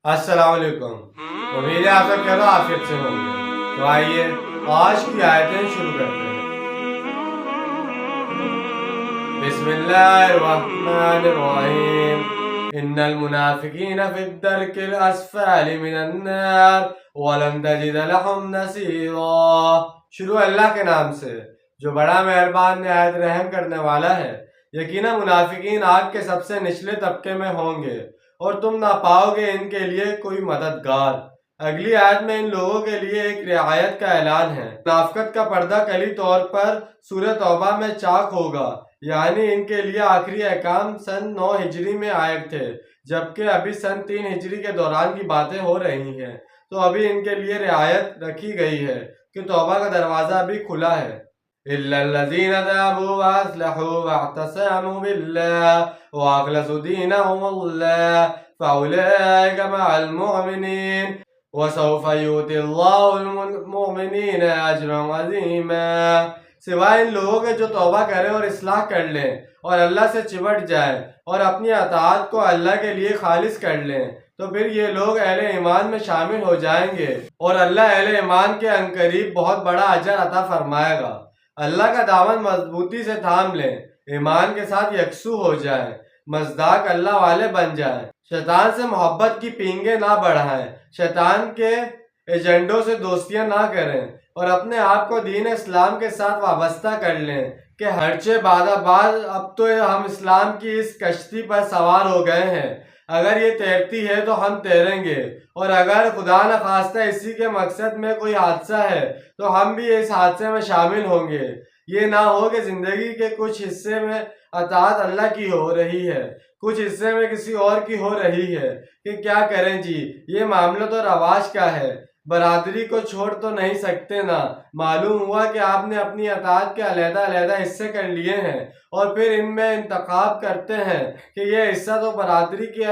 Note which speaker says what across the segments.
Speaker 1: السلام علیکم، امید ہے آپ سب خیر و عافیت سے ہوں گے۔ تو آئیے آج کی آیتیں شروع کرتے ہیں۔ بسم اللہ الرحمن الرحیم۔ ان المنافقین فی الدرک الاسفل من النار ولن تجد لهم نصیرا۔ شروع اللہ کے نام سے جو بڑا مہربان نہایت رحم کرنے والا ہے۔ یقینا منافقین آگ کے سب سے نچلے طبقے میں ہوں گے اور تم نہ پاؤ گے ان کے لیے کوئی مددگار۔ اگلی آیت میں ان لوگوں کے لیے ایک رعایت کا اعلان ہے۔ منافقت کا پردہ کلی طور پر سورہ توبہ میں چاک ہوگا، یعنی ان کے لیے آخری احکام سن 9 ہجری میں عائد تھے، جبکہ ابھی سن 3 ہجری کے دوران کی باتیں ہو رہی ہیں، تو ابھی ان کے لیے رعایت رکھی گئی ہے کہ توبہ کا دروازہ ابھی کھلا ہے۔ إِلَّا الَّذِينَ تَابُوا وَأَصْلَحُوا وَاعْتَصَمُوا بِاللَّهِ وَأَخْلَصُوا دِينَهُمْ لِلَّهِ فَأُولَئِكَ مَعَ الْمُؤْمِنِينَ وَسَوْفَ يُؤْتِي اللَّهُ الْمُؤْمِنِينَ أَجْرًا عَظِيمًا۔ سوائے ان لوگوں کے جو توبہ کریں اور اصلاح کر لیں اور اللہ سے چمٹ جائیں اور اپنی اطاعت کو اللہ کے لیے خالص کر لیں، تو پھر یہ لوگ اہل ایمان میں شامل ہو جائیں گے اور اللہ اہل ایمان کے عنقریب بہت بڑا اجر عطا فرمائے گا۔ اللہ کا دامن مضبوطی سے تھام لیں، ایمان کے ساتھ یکسو ہو جائیں، مصداق اللہ والے بن جائیں، شیطان سے محبت کی پینگیں نہ بڑھائیں، شیطان کے ایجنڈوں سے دوستیاں نہ کریں اور اپنے آپ کو دین اسلام کے ساتھ وابستہ کر لیں کہ ہرچہ بعد اب تو ہم اسلام کی اس کشتی پر سوار ہو گئے ہیں، اگر یہ تیرتی ہے تو ہم تیریں گے، اور اگر خدا نخواستہ اسی کے مقصد میں کوئی حادثہ ہے تو ہم بھی اس حادثے میں شامل ہوں گے۔ یہ نہ ہو کہ زندگی کے کچھ حصے میں اطاعت اللہ کی ہو رہی ہے، کچھ حصے میں کسی اور کی ہو رہی ہے، کہ کیا کریں جی، یہ معاملہ تو رواج کا ہے، برادری کو چھوڑ تو نہیں سکتے نا۔ معلوم ہوا کہ آپ نے اپنی اطاعت کے علیحدہ علیحدہ حصے کر لیے ہیں اور پھر ان میں انتخاب کرتے ہیں کہ یہ حصہ تو برادری کی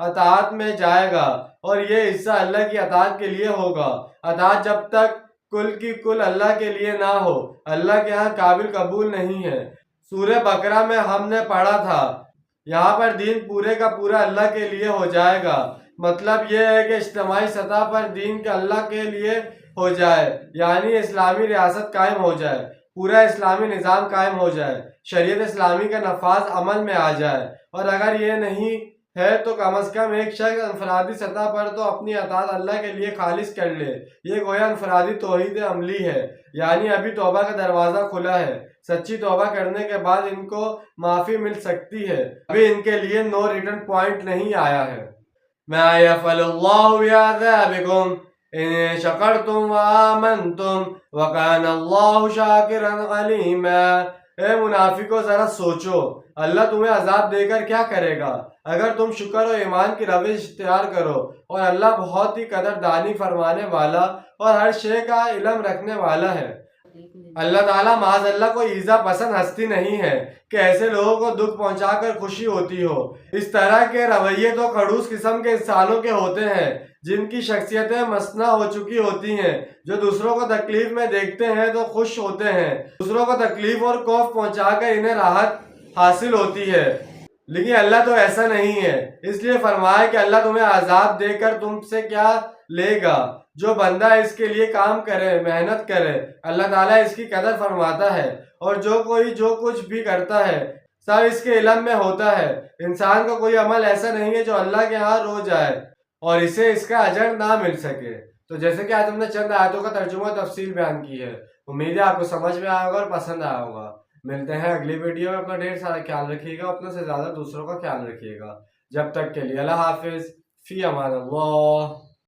Speaker 1: اطاعت میں جائے گا اور یہ حصہ اللہ کی اطاعت کے لیے ہوگا۔ اطاعت جب تک کل کی کل اللہ کے لیے نہ ہو، اللہ کے ہاں قابل قبول نہیں ہے۔ سورہ بقرہ میں ہم نے پڑھا تھا، یہاں پر دین پورے کا پورا اللہ کے لیے ہو جائے گا۔ مطلب یہ ہے کہ اجتماعی سطح پر دین کے اللہ کے لیے ہو جائے، یعنی اسلامی ریاست قائم ہو جائے، پورا اسلامی نظام قائم ہو جائے، شریعت اسلامی کا نفاذ عمل میں آ جائے۔ اور اگر یہ نہیں ہے تو کم از کم ایک شخص انفرادی سطح پر تو اپنی اطاعت اللہ کے لیے خالص کر لے۔ یہ گویا انفرادی توحید عملی ہے، یعنی ابھی توبہ کا دروازہ کھلا ہے، سچی توبہ کرنے کے بعد ان کو معافی مل سکتی ہے، ابھی ان کے لیے نو ریٹرن پوائنٹ نہیں آیا ہے۔ مَا يَفْعَلُ اللَّهُ بِعَذَابِكُمْ إِن شَكَرْتُمْ وَآمَنْتُمْ وَكَانَ اللَّهُ شَاكِرًا عَلِيمًا۔ اے منافقوں ذرا سوچو، اللہ تمہیں عذاب دے کر کیا کرے گا اگر تم شکر و ایمان کی روش اختیار کرو، اور اللہ بہت ہی قدردانی فرمانے والا اور ہر شے کا علم رکھنے والا ہے۔ اللہ تعالیٰ معاذ اللہ کوئی ایذا پسند ہستی نہیں ہے کہ ایسے لوگوں کو دکھ پہنچا کر خوشی ہوتی ہو۔ اس طرح کے رویے تو خڑوس قسم کے انسانوں کے ہوتے ہیں جن کی شخصیتیں مصنوع ہو چکی ہوتی ہیں، جو دوسروں کو تکلیف میں دیکھتے ہیں تو خوش ہوتے ہیں، دوسروں کو تکلیف اور خوف پہنچا کر انہیں راحت حاصل ہوتی ہے، لیکن اللہ تو ایسا نہیں ہے۔ اس لیے فرمایا کہ اللہ تمہیں عذاب دے کر تم سے کیا لے گا، جو بندہ اس کے لیے کام کرے، محنت کرے، اللہ تعالیٰ اس کی قدر فرماتا ہے، اور جو کوئی جو کچھ بھی کرتا ہے سب اس کے علم میں ہوتا ہے۔ انسان کو کوئی عمل ایسا نہیں ہے جو اللہ کے ہاں رو جائے اور اسے اس کا اجر نہ مل سکے۔ تو جیسے کہ آج ہم نے چند آیتوں کا ترجمہ تفصیل بیان کی ہے، امید ہے آپ کو سمجھ میں آیا ہوگا اور پسند آیا ہوگا۔ ملتے ہیں اگلی ویڈیو میں، اپنا ڈھیر سارا خیال رکھیے گا، اپنے سے زیادہ دوسروں کا خیال رکھیے گا۔ جب تک کے لیے اللہ حافظ، فی امان اللہ۔